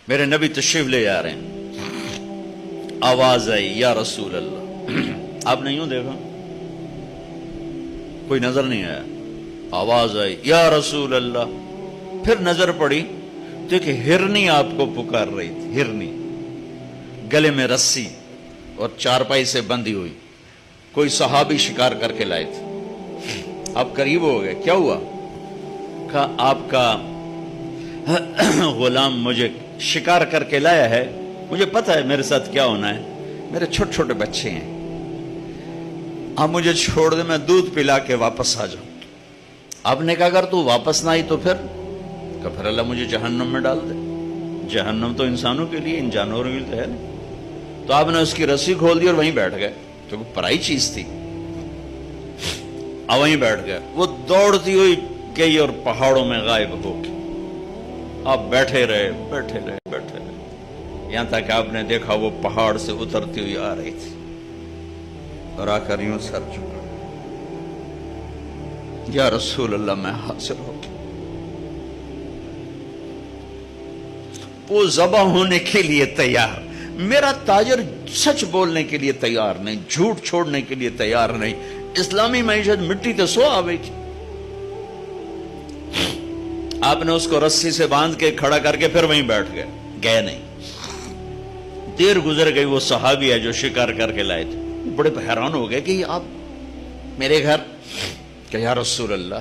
میرے نبی تشریف لے جا رہے ہیں، آواز آئی یا رسول اللہ، آپ نے یوں دیکھا، کوئی نظر نہیں آیا، آواز آئی یا رسول اللہ، پھر نظر پڑی تو ایک ہرنی آپ کو پکار رہی تھی، ہرنی گلے میں رسی اور چارپائی سے بندھی ہوئی، کوئی صحابی شکار کر کے لائے تھے۔ آپ قریب ہو گئے، کیا ہوا؟ کہا آپ کا غلام مجھے شکار کر کے لایا ہے، مجھے پتہ ہے میرے ساتھ کیا ہونا ہے، میرے چھوٹے چھوٹے بچے ہیں، آپ مجھے چھوڑ دیں، میں دودھ پلا کے واپس آ جاؤں۔ آپ نے کہا اگر تو واپس نہ آئی تو پھر؟ کہ پھر اللہ مجھے جہنم میں ڈال دے، جہنم تو انسانوں کے لیے، ان جانوروں کے لیے تو ہے نہیں۔ تو آپ نے اس کی رسی کھول دی اور وہیں بیٹھ گئے، کیونکہ پرائی چیز تھی، وہیں بیٹھ گئے۔ وہ دوڑتی ہوئی گئی اور پہاڑوں میں غائب ہو گئی۔ آپ بیٹھے رہے بیٹھے رہے بیٹھے رہے، یہاں تک آپ نے دیکھا وہ پہاڑ سے اترتی ہوئی آ رہی تھی اور آ کر یوں سر جھکا، یا رسول اللہ میں حاصل ہو گیا۔ وہ ذبح ہونے کے لیے تیار، میرا تاجر سچ بولنے کے لیے تیار نہیں، جھوٹ چھوڑنے کے لیے تیار نہیں۔ اسلامی معیشت مٹی تے سو آوے گی۔ آپ نے اس کو رسی سے باندھ کے کھڑا کر کے پھر وہیں بیٹھ گئے نہیں۔ دیر گزر گئی، وہ صحابی ہے جو شکار کر کے لائے تھے، وہ بڑے حیران ہو گئے کہ آپ میرے گھر، کہ یا رسول اللہ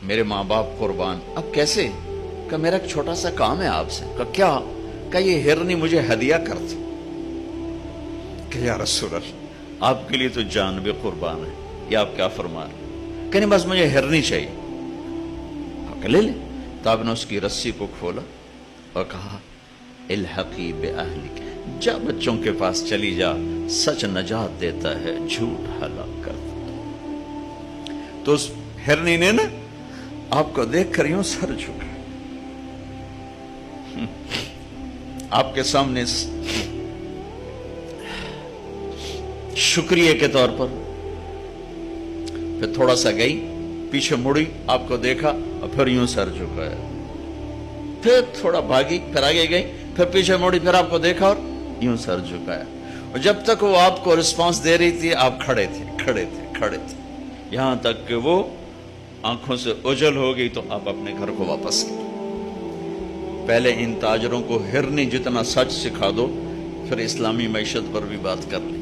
میرے ماں باپ قربان، اب کیسے؟ کہ میرا ایک چھوٹا سا کام ہے آپ سے۔ کہ کیا؟ کہ یہ ہرنی مجھے ہدیہ کرتی۔ کہ یا رسول اللہ آپ کے لیے تو جان بھی قربان ہے، یہ آپ کیا فرما رہے؟ کہ نہیں بس مجھے ہرنی چاہیے۔ کہ لے لے۔ تو آپ نے اس کی رسی کو کھولا اور کہا الحقی بأہلک، جا بچوں کے پاس چلی جا، سچ نجات دیتا ہے، جھوٹ ہلاک کرتا ہے۔ تو اس ہرنی نے نا آپ کو دیکھ کر یوں سر جھکا، آپ کے سامنے شکریہ کے طور پر پھر تھوڑا سا گئی، پیچھے مڑی، آپ کو دیکھا اور پھر یوں سر جھکایا، پھر تھوڑا بھاگی، پھر آگے گئی، پھر پیچھے مڑی، پھر آپ کو دیکھا اور یوں سر جھکایا۔ اور جب تک وہ آپ کو رسپانس دے رہی تھی آپ کھڑے تھے، یہاں تک کہ وہ آنکھوں سے اوجھل ہو گئی تو آپ اپنے گھر کو واپس گئے۔ پہلے ان تاجروں کو ہرنی جتنا سچ سکھا دو، پھر اسلامی معیشت پر بھی بات کر لیں۔